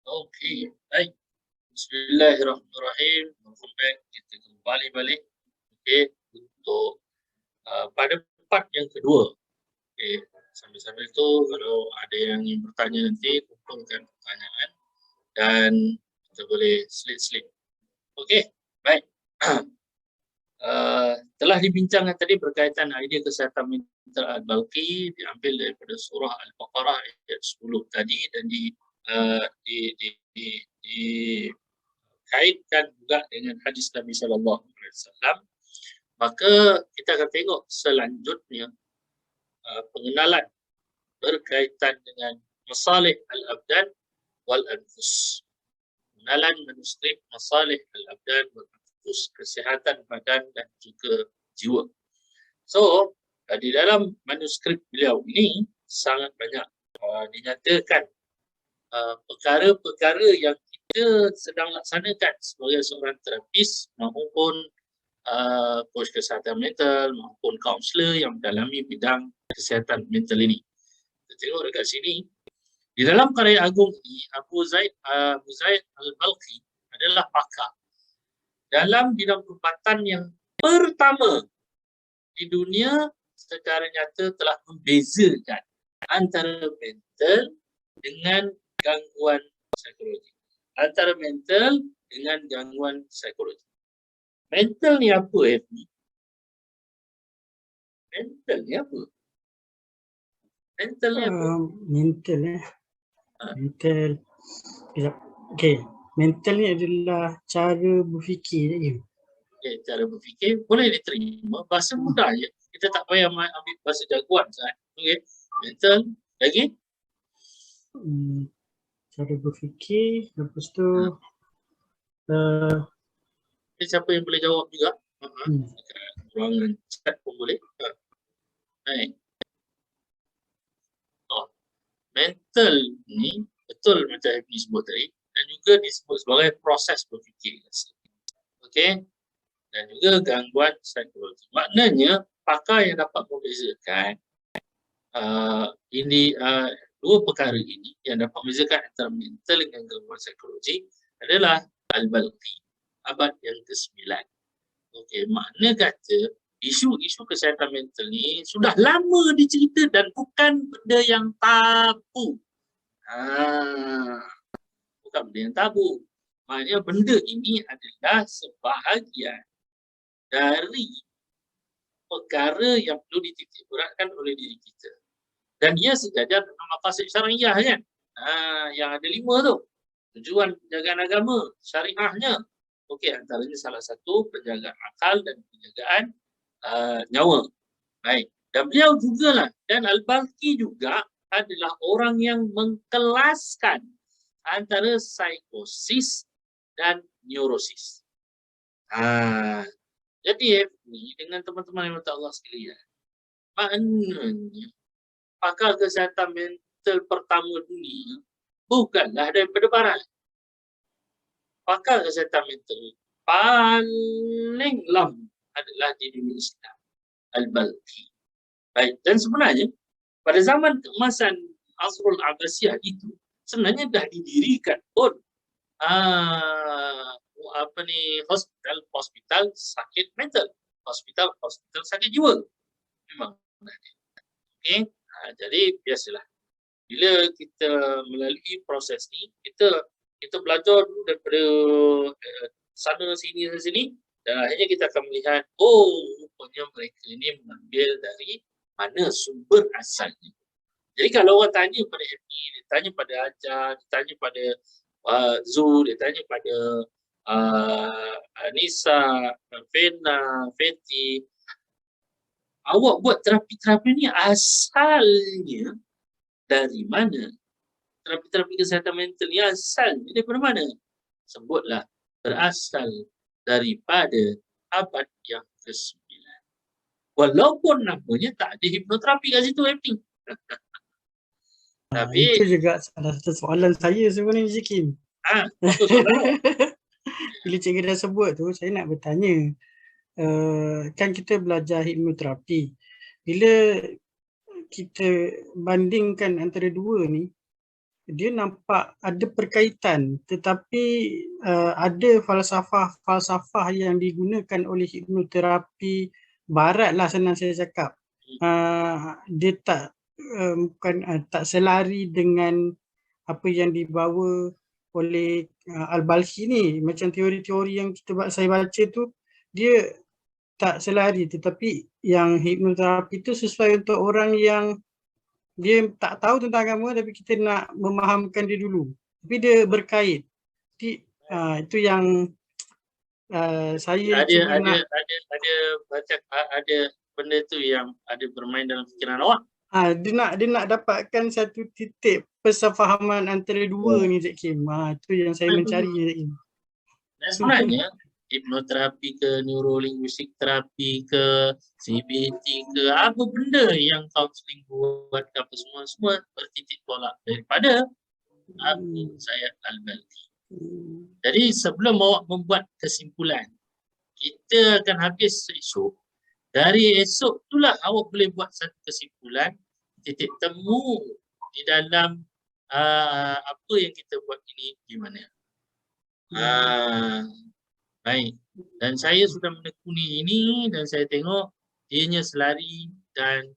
Okey, baik. Bismillahirrahmanirrahim. Kita kembali balik, okey, untuk pada part yang kedua. Okey, sambil-sambil tu kalau ada yang ingin bertanya nanti, kumpulkan pertanyaan dan kita boleh selit-selit. Okey, baik. Telah dibincangkan tadi berkaitan idea kesihatan mental Al-Balqi, diambil daripada surah Al-Baqarah ayat 10 tadi dan dikaitkan juga dengan hadis Nabi SAW. Maka kita akan tengok selanjutnya pengenalan berkaitan dengan masalih al-abdan wal anfus. Pengenalan manuskrip masalih al-abdan wal anfus, kesihatan badan dan juga jiwa. So, di dalam manuskrip beliau ini sangat banyak dinyatakan perkara-perkara yang kita sedang laksanakan sebagai seorang terapis maupun coach kesihatan mental maupun kaunselor yang mendalami bidang kesihatan mental ini. Kita tengok dekat sini, di dalam karya agung ini, Abu Zaid Al-Balqi adalah pakar dalam bidang perubatan yang pertama di dunia secara nyata telah membezakan antara mental dengan gangguan psikologi. Antara mental dengan gangguan psikologi. Mental ni apa, FB? Mental ni apa? Mental ni apa? Mental mental. Okey, mental ni adalah cara berfikir je. Okay, cara berfikir boleh diterima, bahasa mudah je. Kita tak payah ambil bahasa jagoan sangat. Okey, mental lagi? Cara berfikir, lepas tu siapa yang boleh jawab juga? Ruangan chat pun boleh. Baik. Mental ni betul macam Happy sebut tadi dan juga disebut sebagai proses berfikir. Okey. Dan juga gangguan psikologi. Maknanya pakar yang dapat membezakan dua perkara ini yang dapat membezakan antara mental dengan gangguan psikologi adalah Al-Balqi, abad yang ke-9. Okey, makna kata isu-isu kesihatan mental ni sudah lama dicerita dan bukan benda yang tabu. Bukan benda yang tabu. Maknanya benda ini adalah sebahagian dari perkara yang perlu dititik beratkan oleh diri kita. Dan ia sejajar dengan maqasid syariah kan. Yang ada 5 tu. Tujuan penjagaan agama, syariahnya. Okey, antaranya salah satu penjagaan akal dan penjagaan nyawa. Baik. Dan beliau jugalah, dan Al-Balqi juga adalah orang yang mengkelaskan antara psikosis dan neurosis. Jadi ni dengan teman-teman yang Allah sekalian, maknanya pakar kesihatan mental pertama dunia bukanlah daripada barat. Pakar kesihatan mental paling lama adalah di dunia Islam, Al-Balqi. Baik, dan sebenarnya pada zaman keemasan Asrul Abbasiyah itu sebenarnya dah didirikan pun hospital sakit mental, hospital sakit jiwa. Memang. Okey, jadi biasalah. Bila kita melalui proses ni, kita belajar dulu daripada sana sini dan akhirnya kita akan melihat rupanya mereka ini mengambil dari mana sumber asalnya. Jadi kalau orang tanya pada Happy, dia tanya pada Ajar, dia tanya pada Zul, dia tanya pada Nisa, Fena, Feti, awak buat terapi-terapi ni asalnya dari mana? Terapi-terapi kesihatan mental ni asalnya daripada mana? Sebutlah, berasal daripada abad yang ke-9. Walaupun namanya tak ada hipnoterapi kat situ, Happy. Tapi itu juga salah satu soalan saya sebenarnya, Zikin. apa soalan? Bila cikgu dah sebut tu, saya nak bertanya. Kan kita belajar hipnoterapi. Bila kita bandingkan antara dua ni, dia nampak ada perkaitan, tetapi ada falsafah yang digunakan oleh hipnoterapi barat lah, senang saya cakap. Dia tak selari dengan apa yang dibawa oleh Al-Balkhi ni. Macam teori-teori yang saya baca tu, dia tak selari, tetapi yang hipnoterapi tu sesuai untuk orang yang dia tak tahu tentang agama tapi kita nak memahamkan dia dulu. Tapi dia berkait. Itu yang saya cuba nak. Ada benda tu yang ada bermain dalam fikiran awak. Dia nak dapatkan satu titik persefahaman antara dua ni, Cik Kim. Itu yang saya mencari, Cik Kim. Dan sebenarnya hipnoterapi ke, neurolinguistik terapi ke, CBT ke, apa benda yang counseling buat ke apa semua bertitik tolak daripada Abu Sayyid Al-Balkhi. Jadi sebelum awak membuat kesimpulan, kita akan habis esok. Dari esok itulah awak boleh buat satu kesimpulan, titik temu di dalam apa yang kita buat ini gimana. Baik. Dan saya sudah menekuni ini dan saya tengok ianya selari dan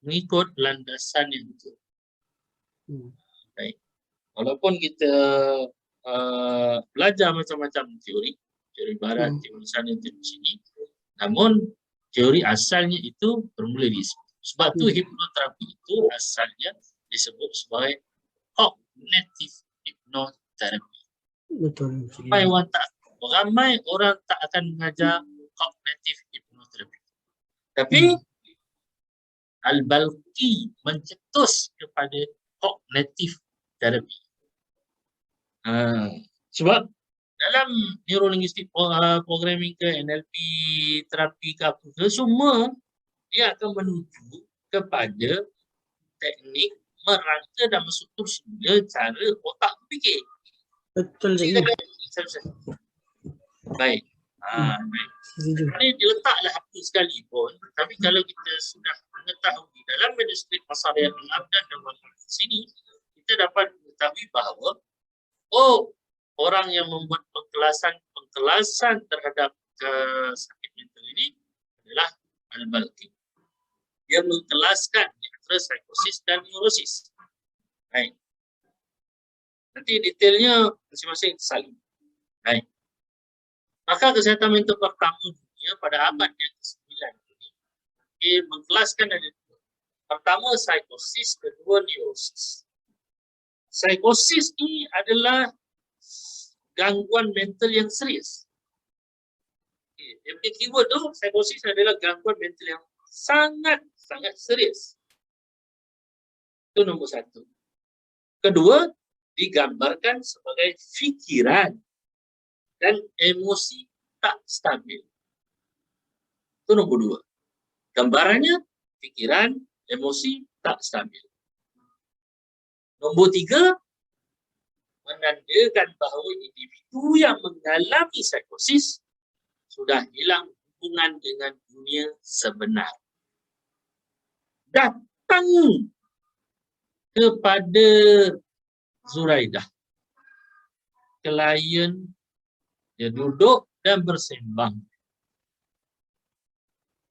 mengikut landasan yang betul. Baik. Walaupun kita belajar macam-macam teori barat, teori sana, teori sini, namun teori asalnya itu bermula di situ. Sebab tu hipnoterapi itu asalnya disebut sebagai cognitive hypnotherapy. Betul. Ramai orang tak akan mengajar cognitive hypnotherapy. Tapi Al-Balkhi mencetus kepada cognitive therapy. Sebab dalam neurolinguistik programming ke, NLP, terapi ke apa ke, semua dia akan menuju kepada teknik merangka dan menstruktur semula cara otak berfikir. Betul. Baik. Ini diletaklah apa sekali pun, tapi kalau kita sudah mengetahui dalam manuskrip Masariat Al-Abdan dan Al-Hadis sini, kita dapat mengetahui bahawa orang yang membuat pengkelasan terhadap sakit mental ini adalah Al-Balkhi. Dia mengkelaskan di antara psikosis dan neurosis. Baik. Nanti detailnya masing-masing salin. Baik. Maka kesihatan mental pertama dunia pada abad yang ke-9 ini, dia mengkelaskan ada dua. Pertama psikosis, kedua neurosis. Psikosis ini adalah gangguan mental yang serius. Yang punya keyword tu, psikosis adalah gangguan mental yang sangat serius. Itu nombor satu. Kedua, digambarkan sebagai fikiran dan emosi tak stabil. Itu nombor dua. Gambarannya, fikiran, emosi tak stabil. Nombor tiga, menandakan bahawa individu yang mengalami psikosis sudah hilang hubungan dengan dunia sebenar. Datang kepada Zuraidah, klien, dia duduk dan bersembang.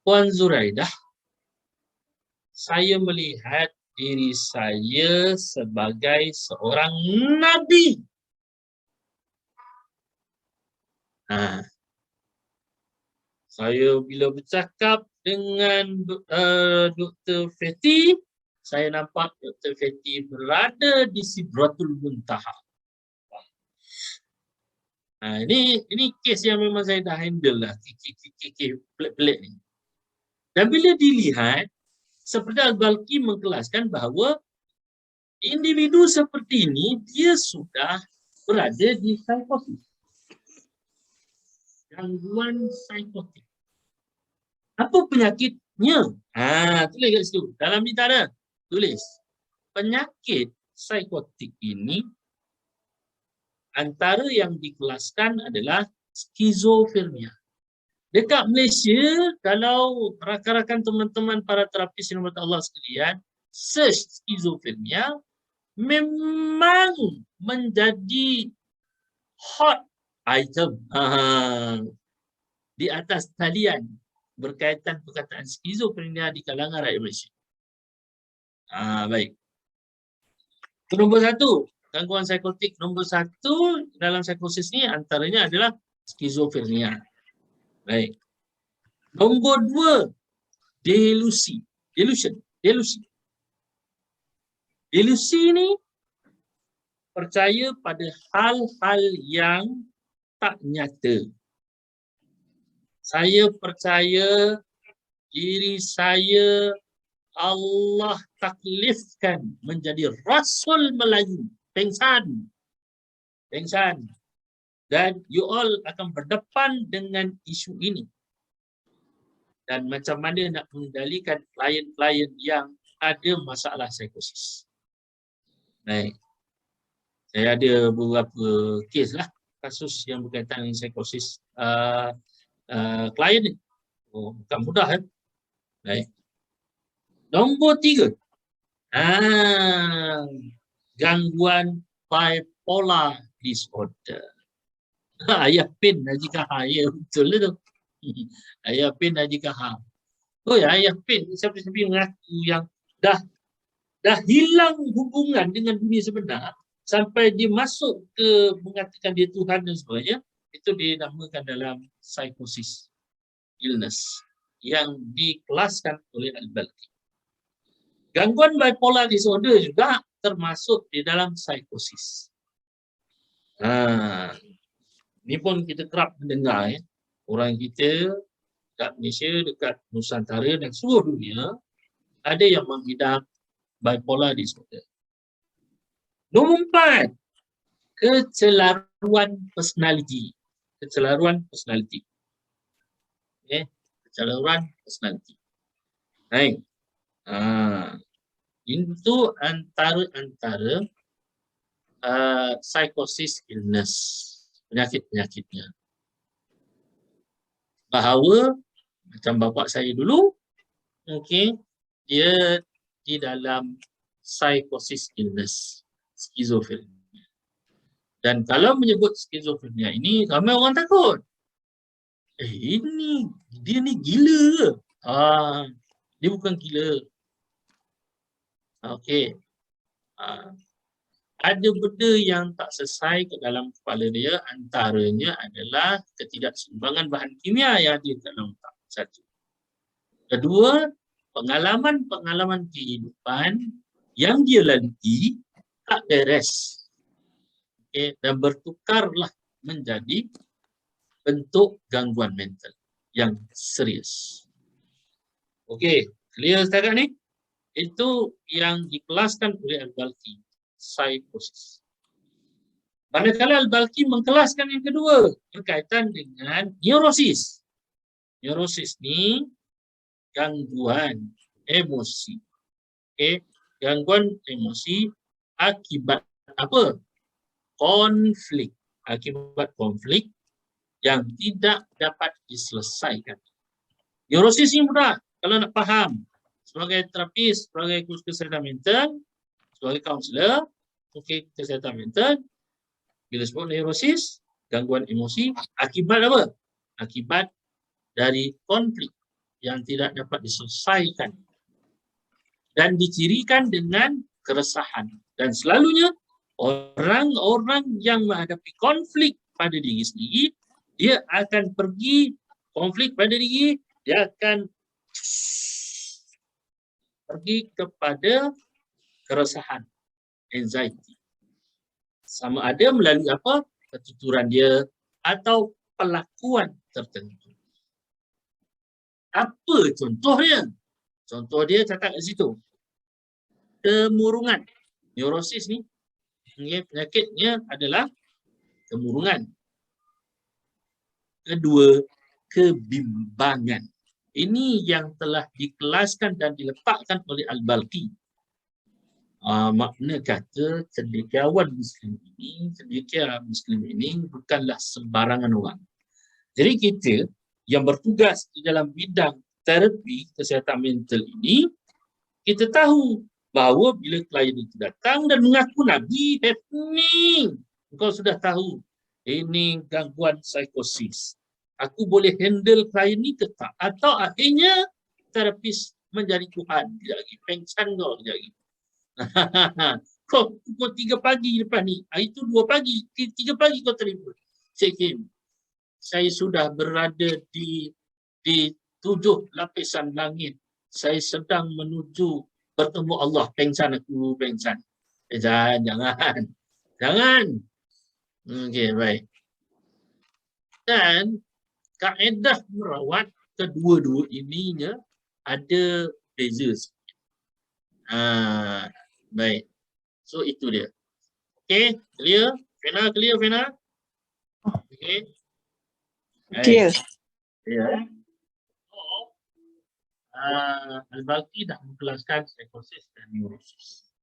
Puan Zuraidah, saya melihat diri saya sebagai seorang nabi. Saya bila bercakap dengan Dr. Fethi, saya nampak Dr. Fethi berada di Sidratul Muntaha. Ini kes yang memang saya dah handle lah, kes pelik-pelik ni. Dan bila dilihat, seperti Al-Balkhi mengkelaskan bahawa individu seperti ini, dia sudah berada di psikosis. Gangguan psikotik. Apa penyakitnya? Tulis kat situ. Dalam ni tak ada. Tulis. Penyakit psikotik ini antara yang dikelaskan adalah skizofrenia. Dekat Malaysia, kalau rakan-rakan teman-teman para terapis yang Allah sekalian, search skizofrenia memang menjadi hot item di atas talian berkaitan perkataan skizofrenia di kalangan rakyat Malaysia. Baik. Nombor satu, gangguan psikotik nombor satu dalam psikosis ni antaranya adalah skizofrenia. Baik. Nombor dua, delusi. Delusi ni percaya pada hal-hal yang tak nyata. Saya percaya diri saya Allah taklifkan menjadi Rasul Melayu. Pengsan. Dan you all akan berdepan dengan isu ini. Dan macam mana nak mengendalikan klien-klien yang ada masalah psikosis. Baik. Saya ada beberapa kes lah, kasus yang berkaitan dengan psikosis klien ni. Bukan mudah kan? Baik. Nombor tiga. Gangguan bipolar disorder. Ayah Pin Haji Kahar. Ya, betul lah tu. Ayah Pin Haji Kahar. Oh ya, Ayah Pin siapa-siapa mengaku yang dah hilang hubungan dengan dunia sebenar sampai dia masuk ke mengatakan dia Tuhan dan sebagainya, itu dinamakan dalam psikosis illness yang dikelaskan oleh Al-Balkhi. Gangguan bipolar disorder juga termasuk di dalam psikosis. Ini pun kita kerap mendengar ya. Orang kita dekat Malaysia, dekat Nusantara dan seluruh dunia ada yang mengidap bipolar disorder. Nombor 4, kecelaruan personality. Okay. Kecelaruan personality. Baik. Itu antara psikosis illness, penyakit-penyakitnya. Bahawa macam bapa saya dulu, okay, dia di dalam psikosis illness, skizofrenia. Dan kalau menyebut skizofrenia ini, ramai orang takut. Dia ni gila ke? Dia bukan gila. Okey. Ada benda yang tak selesai ke dalam kepala dia, antaranya adalah ketidakseimbangan bahan kimia yang ada dalam otak. Satu. Kedua, pengalaman-pengalaman kehidupan yang dia lalui tak beres. Okay. Dan bertukarlah menjadi bentuk gangguan mental yang serius. Okey, clear setakat ni? Itu yang dikelaskan oleh Al-Balkhi, psikosis. Manakala Al-Balkhi mengkelaskan yang kedua berkaitan dengan neurosis. Neurosis ni gangguan emosi. Okay. Gangguan emosi akibat apa? Konflik. Akibat konflik yang tidak dapat diselesaikan. Neurosis ni mudah kalau nak faham. Sebagai terapis, sebagai kursus kesihatan mental, sebagai kaunselor, kesihatan mental, bila sebut neurosis, gangguan emosi, akibat apa? Akibat dari konflik yang tidak dapat diselesaikan dan dicirikan dengan keresahan. Dan selalunya orang-orang yang menghadapi konflik pada diri sendiri, dia akan pergi konflik pada diri, dia akan pergi kepada keresahan, anxiety. Sama ada melalui apa? Ketuturan dia atau pelakuan tertentu. Apa contohnya? Contoh dia catat di situ. Kemurungan. Neurosis ni, penyakitnya adalah kemurungan. Kedua, kebimbangan. Ini yang telah dikelaskan dan diletakkan oleh Al-Balkhi. Makna kata cendekiawan Muslim ini bukanlah sembarangan orang. Jadi kita yang bertugas di dalam bidang terapi kesihatan mental ini, kita tahu bahawa bila klien itu datang dan mengaku Nabi, happening. Engkau sudah tahu, ini gangguan psikosis. Aku boleh handle klien ni ke tak? Atau akhirnya terapis menjadi Tuhan. Sekejap lagi, pengsan kau sekejap lagi. Kau pukul 3 pagi lepas ni. Itu 2 pagi, 3 pagi kau telefon. Cik Kim, saya sudah berada di 7 lapisan langit. Saya sedang menuju bertemu Allah. Pengsan aku, pengsan. Jangan. Okey, baik. Dan kaedah merawat kedua-dua ininya ada beza sikit. Baik. So itu dia. Okey, clear? Clear, Fena? Okey. Clear. Ya. Al-Balqi dah menjelaskan psikosis dan neurosis.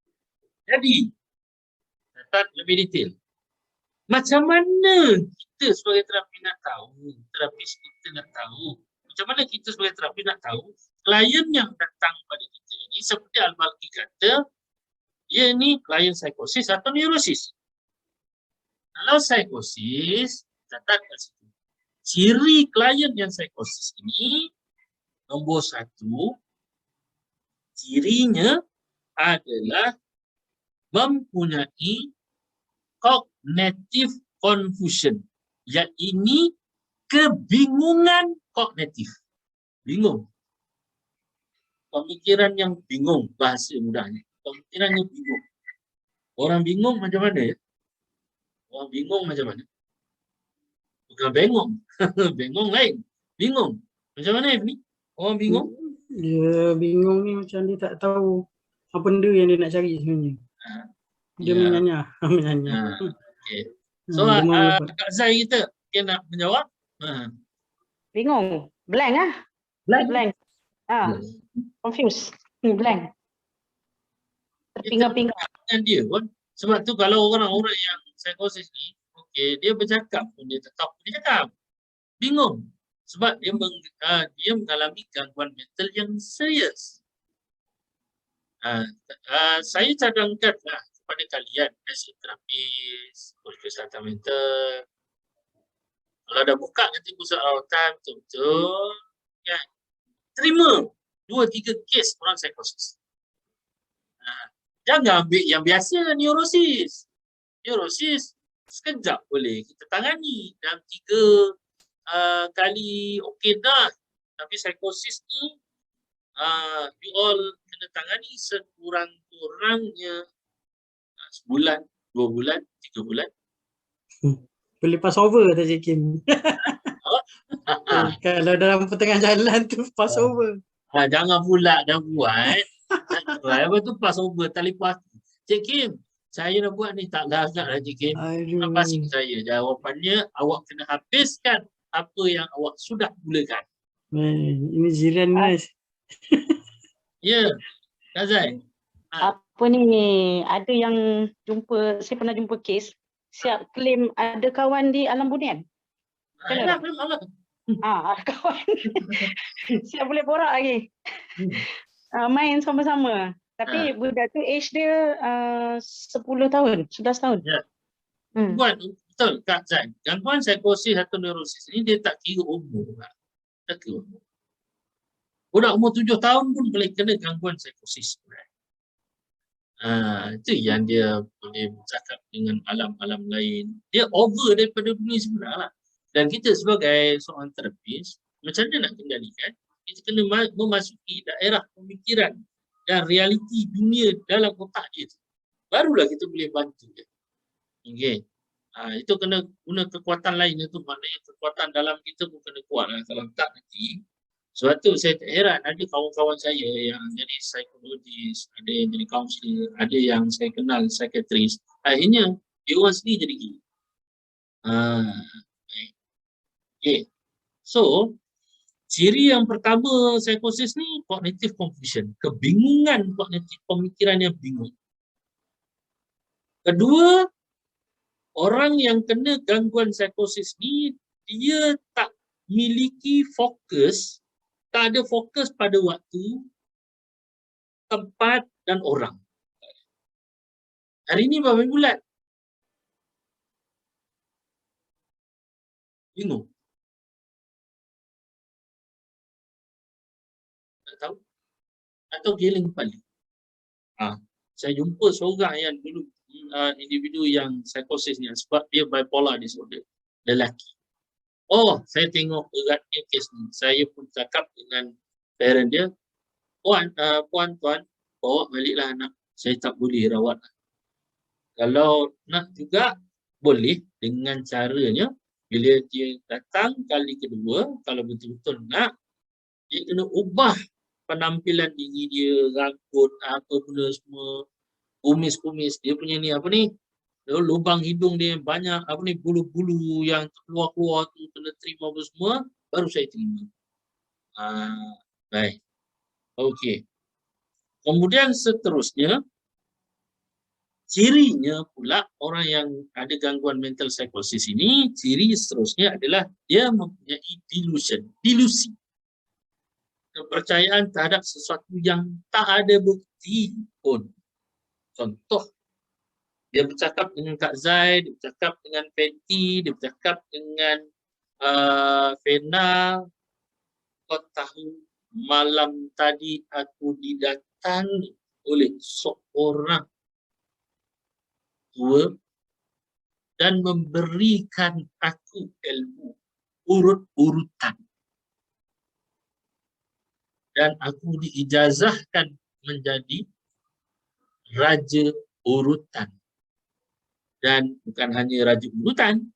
Jadi, catat lebih detail. Macam mana kita sebagai terapi nak tahu, terapis kita nak tahu, macam mana kita sebagai terapi nak tahu klien yang datang pada kita ini seperti Al-Balqi kata, dia ni klien psikosis atau neurosis. Kalau psikosis, catat kat situ. Ciri klien yang psikosis ini, nombor 1, cirinya adalah mempunyai cognitive confusion, iaitu kebingungan kognitif. Bingung. Pemikiran yang bingung, bahasa mudahnya. Pemikiran yang bingung. Orang bingung macam mana ya? Orang bingung macam mana? Bukan bengong. Bengong lain. Bingung. Macam mana ni? Orang bingung? Dia bingung ni macam dia tak tahu apa benda yang dia nak cari sebenarnya. Dia menyanyah. Okay. So, Kak Zai kita, dia nak menjawab? Bingung. Blank lah. Blank. Confused. Blank. Terpinga-pinga. Dia pun. Sebab tu kalau orang-orang yang psikosis ni, okay, dia bercakap pun dia tak tahu dia cakap. Bingung. Sebab dia mengalami gangguan mental yang serius. Saya cadangkanlah kepada kalian as a terapis, coach kesihatan mental. Kalau dah buka nanti pusat rawatan betul-betul, ya, terima 2-3 kes orang psikosis. Jangan ambil yang biasa, neurosis. Neurosis sekejap boleh kita tangani dalam 3 kali okey dah. Tapi psikosis ni we all kena tangani sekurang-kurangnya sebulan, 2 bulan, 3 bulan. Boleh pass over tak Cik Kim? Kalau dalam pertengah jalan tu pass over. Jangan pula dah buat. Apa tu pass over tali puas. Cik Kim, saya dah buat ni tak agak lah Cik Kim. Apa sih saya? Jawapannya awak kena habiskan apa yang awak sudah mulakan. Ini jiran nice. Ya, Kak Zai. Apa ni, ada yang jumpa, saya pernah jumpa kes, siap claim ada kawan di Alam Bunian. Ada kawan. Siap boleh borak lagi. Main sama-sama. Tapi budak tu age dia 10 tahun, 11 tahun. Ya. Betul Kak Zai. Gangguan psikosis atau neurosis ni dia tak kira umur. Tak kira umur. Budak umur 7 tahun pun boleh kena gangguan psikosis. Itu yang dia boleh bercakap dengan alam-alam lain. Dia over daripada dunia sebenar lah. Dan kita sebagai seorang terapis, macam mana nak kendalikan? Kita kena memasuki daerah pemikiran dan realiti dunia dalam otak dia. Barulah kita boleh bantu dia. Okay. Itu kena guna kekuatan lain. Itu maknanya kekuatan dalam kita pun kena kuat lah. Kalau tak nanti. Sebab tu saya tak heran ada kawan-kawan saya yang jadi psikologis, ada yang jadi kaunselor, ada yang saya kenal psikiatris. Akhirnya dia orang sendiri jadi gila. Okay. So, ciri yang pertama psikosis ni cognitive confusion, kebingungan kognitif, pemikiran yang bingung. Kedua, orang yang kena gangguan psikosis ni dia tak miliki fokus, tak ada fokus pada waktu, tempat dan orang. Hari ni berapa bulan? Bingung. Tak tahu. Atau giling kepala. Saya jumpa seorang yang dulu individu yang psikosis ni sebab dia bipolar disorder, lelaki. Oh, saya tengok beratnya kes ni. Saya pun cakap dengan parent dia, puan, tuan, bawa baliklah anak. Saya tak boleh rawat. Kalau nak juga boleh dengan caranya bila dia datang kali kedua, kalau betul-betul nak, dia kena ubah penampilan diri dia, rambut, apa benda semua, kumis-kumis. Dia punya ni apa ni? Lubang hidung dia yang banyak, apa ni, bulu-bulu yang keluar-keluar tu kena terima apa semua, baru saya terima. Baik. Okey. Kemudian seterusnya, cirinya pula orang yang ada gangguan mental psikosis ini, ciri seterusnya adalah dia mempunyai delusi. Kepercayaan terhadap sesuatu yang tak ada bukti pun. Contoh, dia bercakap dengan Kak Zai, dia bercakap dengan Fatty, dia bercakap dengan Fena, kau tahu malam tadi aku didatangi oleh seorang tua dan memberikan aku ilmu urut-urutan. Dan aku diijazahkan menjadi raja urutan. Dan bukan hanya raja urutan,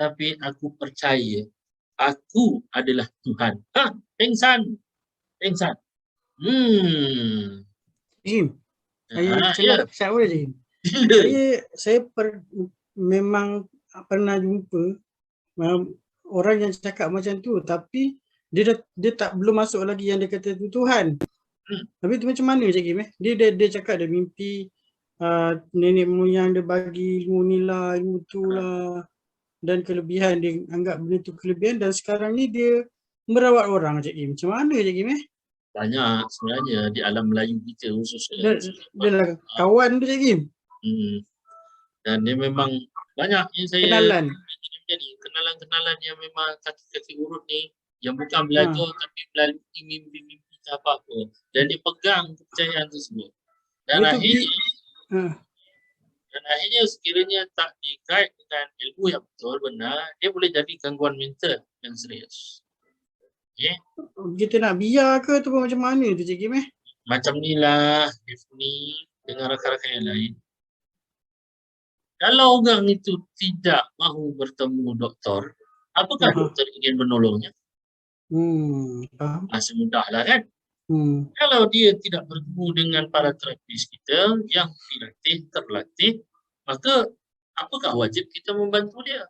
tapi aku percaya aku adalah Tuhan. Pengsan. Jim, saya celat boleh Jim. Saya memang pernah jumpa orang yang cakap macam tu, tapi dia tak belum masuk lagi yang dia kata tu Tuhan. Tapi tu macam mana Cik Kim? Dia cakap dia mimpi nenek moyang dia bagi ilmu ni lah, ilmu tu lah, dan kelebihan dia anggap benda tu kelebihan, dan sekarang ni dia merawat orang Cik Kim. Macam mana Cik Kim? Banyak sebenarnya di alam Melayu kita khususnya. Dia lah kawan tu Cik Kim. Dan dia memang banyak yang saya kenalan-kenalan yang memang kaki-kaki urut ni yang bukan belajar tapi melalui mimpi-mimpi apa-apa, dan dia pegang kepercayaan tersebut. Dan akhirnya sekiranya tak dikait dengan ilmu yang betul benar, dia boleh jadi gangguan mental yang serius. Okay? Kita nak biar ke tu macam mana tu Cik Kim? Macam ni lah Tiffany dengan rakan-rakan yang lain. Kalau orang itu tidak mahu bertemu doktor, apakah doktor ingin menolongnya? Masih mudah lah kan? Kalau dia tidak bertemu dengan para terapis kita yang terlatih, maka apakah wajib kita membantu dia?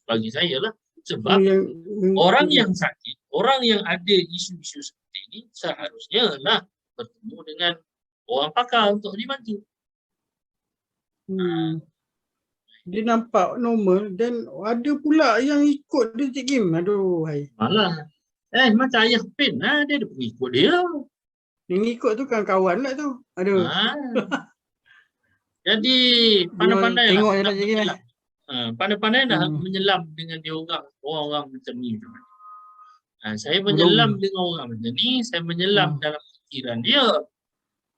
Bagi saya lah. Sebab orang yang sakit, orang yang ada isu-isu seperti ini seharusnya lah bertemu dengan orang pakar untuk dibantu. Dia nampak normal dan ada pula yang ikut dia Cik Kim. Aduh, hai. Malah. Macam ayah Pen lah, dia ada pengikut dia. Yang ikut tu kan kawan lah tu. Aduh. Jadi pandai-pandai tengok lah. Cik Kim. Pandai-pandai dah menyelam dengan dia orang macam ni. Saya menyelam dengan orang macam ni, saya menyelam dalam fikiran dia.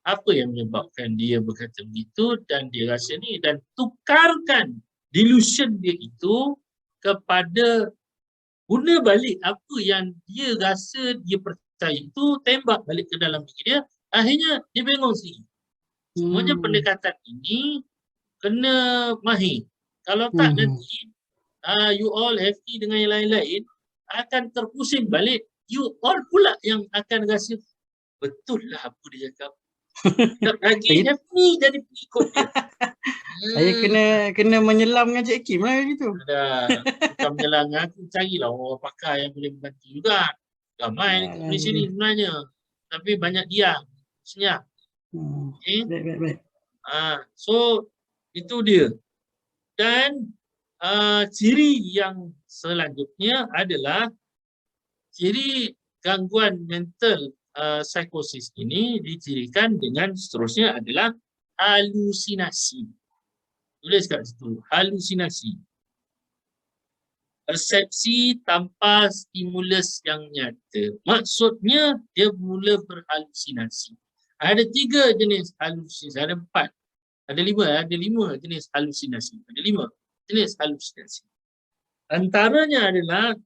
Apa yang menyebabkan dia berkata begitu dan dia rasa ni, dan tukarkan delusion dia itu kepada guna balik apa yang dia rasa dia percaya itu, tembak balik ke dalam diri dia, akhirnya dia bengong sendiri. Semuanya pendekatan ini kena mahir. Kalau tak nanti you all happy dengan yang lain-lain akan terpusing balik, you all pula yang akan rasa betul lah apa dia cakap. Tak lagi happy jadi pengikut dia. Saya kena menyelam dengan Cik Kim lah gitu. Bukan menyelam dengan aku, carilah orang pakar yang boleh membantu juga. Ramai di sini sebenarnya. Tapi banyak diam, senyap. Okay? Baik. So itu dia. Dan ciri yang selanjutnya adalah ciri gangguan mental psikosis ini dicirikan dengan seterusnya adalah halusinasi. Tulis kat situ, halusinasi. Persepsi tanpa stimulus yang nyata. Maksudnya dia mula berhalusinasi. Ada 3 jenis halusinasi, ada 4. Ada 5 jenis halusinasi. Ada 5 jenis halusinasi. Antaranya adalah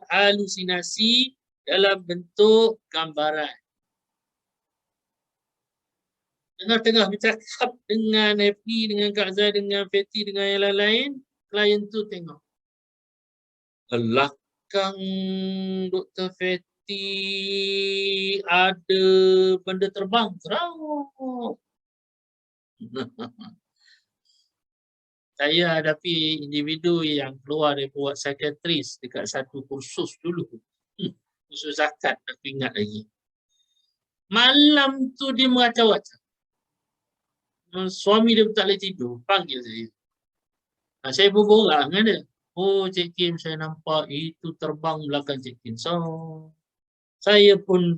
halusinasi dalam bentuk gambaran. Tengah-tengah bercakap dengan Happy, dengan Kak Zai, dengan Fatty, dengan yang lain-lain, klien tu tengok. Belakang Dr. Fatty ada benda terbang. Terang. Saya hadapi individu yang keluar dari buat psikiatris dekat satu kursus dulu. Kursus zakat, aku ingat lagi. Malam tu dia meracau-racau. Suami dia tak boleh tidur, panggil saya. Saya berborak dengan dia. Oh, Cik Kim, saya nampak itu terbang belakang Cik Kim. So, saya pun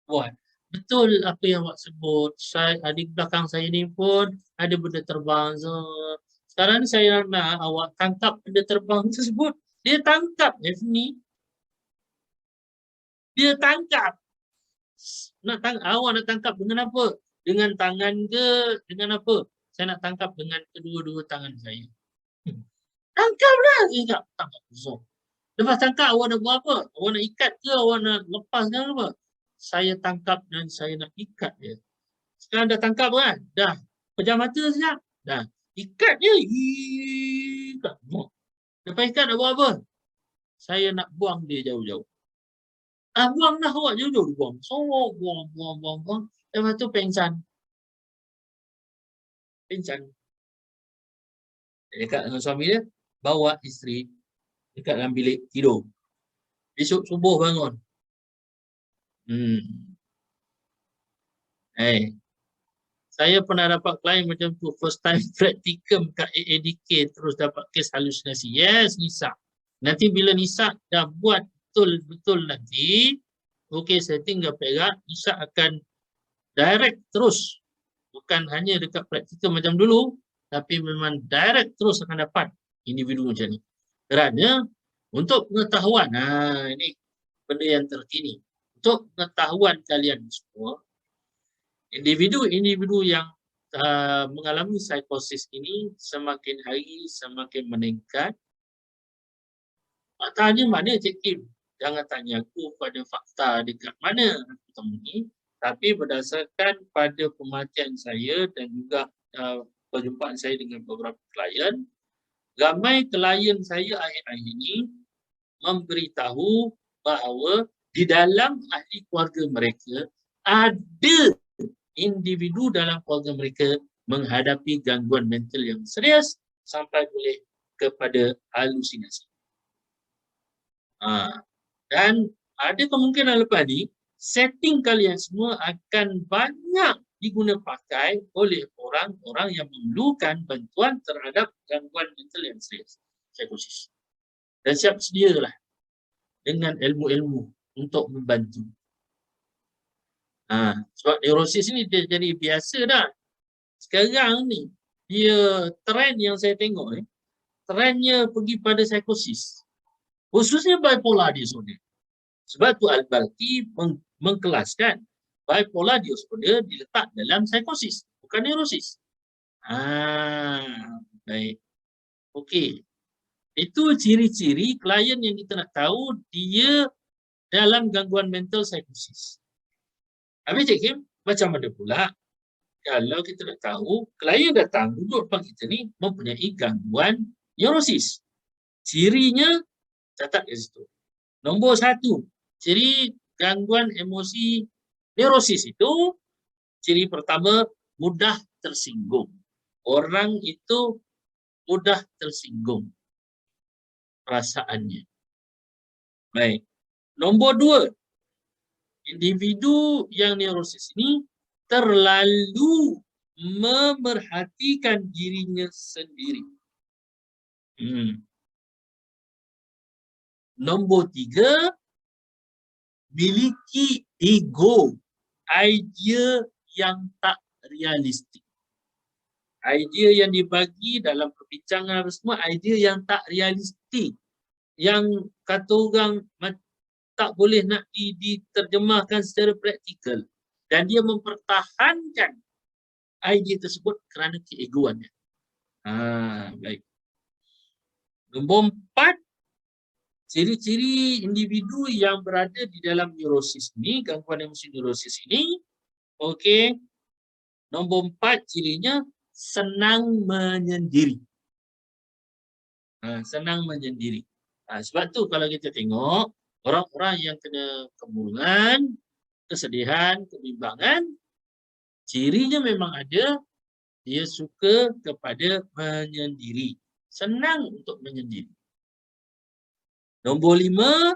buat. Betul apa yang awak sebut. Di belakang saya ni pun ada benda terbang. So, sekarang saya nak awak tangkap benda terbang tersebut. Dia tangkap, ni. Dia tangkap. Awak nak tangkap dengan apa? Dengan tangan ke? Dengan apa? Saya nak tangkap dengan kedua-dua tangan saya. Tangkaplah. Dia tangkap. Lepas tangkap, awak nak buat apa? Awak nak ikat ke? Awak nak lepaskan ke apa? Saya tangkap dan saya nak ikat dia. Sekarang dah tangkap kan? Dah. Pejam mata sekejap. Dah. Ikat dia. Ikat. Lepas ikat nak buat apa? Saya nak buang dia jauh-jauh. Buang dah awak jauh-jauh. Buang. So, buang. Lepas tu pengsan. Pengsan. Dia dekat dengan suami dia. Bawa isteri dekat dalam bilik tidur. Besok subuh bangun. Saya pernah dapat klien macam tu. First time practicum kat AADK terus dapat kes halusinasi. Yes, Nisa. Nanti bila Nisa dah buat betul-betul nanti, okey, saya tinggal perak, Nisa akan direct terus. Bukan hanya dekat practicum macam dulu, tapi memang direct terus akan dapat individu macam ni. Kerana untuk pengetahuan, ini benda yang terkini. Untuk pengetahuan kalian semua, individu-individu yang mengalami psikosis ini semakin hari semakin meningkat. Tanya mana Cik Kim? Jangan tanya aku pada fakta dekat mana aku temui, tapi berdasarkan pada pemerhatian saya dan juga perjumpaan saya dengan beberapa klien, ramai klien saya akhir-akhir ini memberitahu bahawa di dalam ahli keluarga mereka ada individu dalam keluarga mereka menghadapi gangguan mental yang serius sampai boleh kepada halusinasi. Dan ada kemungkinan lepas ni setting kalian semua akan banyak digunakan pakai oleh orang-orang yang memerlukan bantuan terhadap gangguan mental yang serius, psikosis. Dan siap sedialah dengan ilmu-ilmu untuk membantu. Sebab neurosis ni dia jadi biasa dah. Sekarang ni dia trend yang saya tengok trendnya pergi pada psikosis. Khususnya bipolar disorder. Sebab tu Al-Balqi mengkelaskan bipolar disorder diletak dalam psikosis, bukan neurosis. Baik. Okey. Itu ciri-ciri klien yang kita nak tahu dia dalam gangguan mental psikosis. Habis Cik Kim, macam mana pula kalau kita nak tahu klien datang duduk depan kita ni mempunyai gangguan neurosis. Cirinya catat di situ. Nombor 1, ciri gangguan emosi neurosis itu, ciri pertama, mudah tersinggung. Orang itu mudah tersinggung perasaannya. Baik. Nombor 2, individu yang neurosis ini terlalu memerhatikan dirinya sendiri. Nombor 3, miliki ego, idea yang tak realistik. Idea yang dibagi dalam perbincangan semua idea yang tak realistik, yang kata orang tak boleh nak diterjemahkan secara praktikal, dan dia mempertahankan idea tersebut kerana keegoannya. Baik. Nombor 4, ciri-ciri individu yang berada di dalam neurosis ini, gangguan emosi neurosis ini. Okey. Nombor 4 cirinya senang menyendiri. Senang menyendiri. Sebab tu kalau kita tengok orang-orang yang kena kemurungan, kesedihan, kebimbangan, cirinya memang ada, dia suka kepada menyendiri. Senang untuk menyendiri. Nombor 5,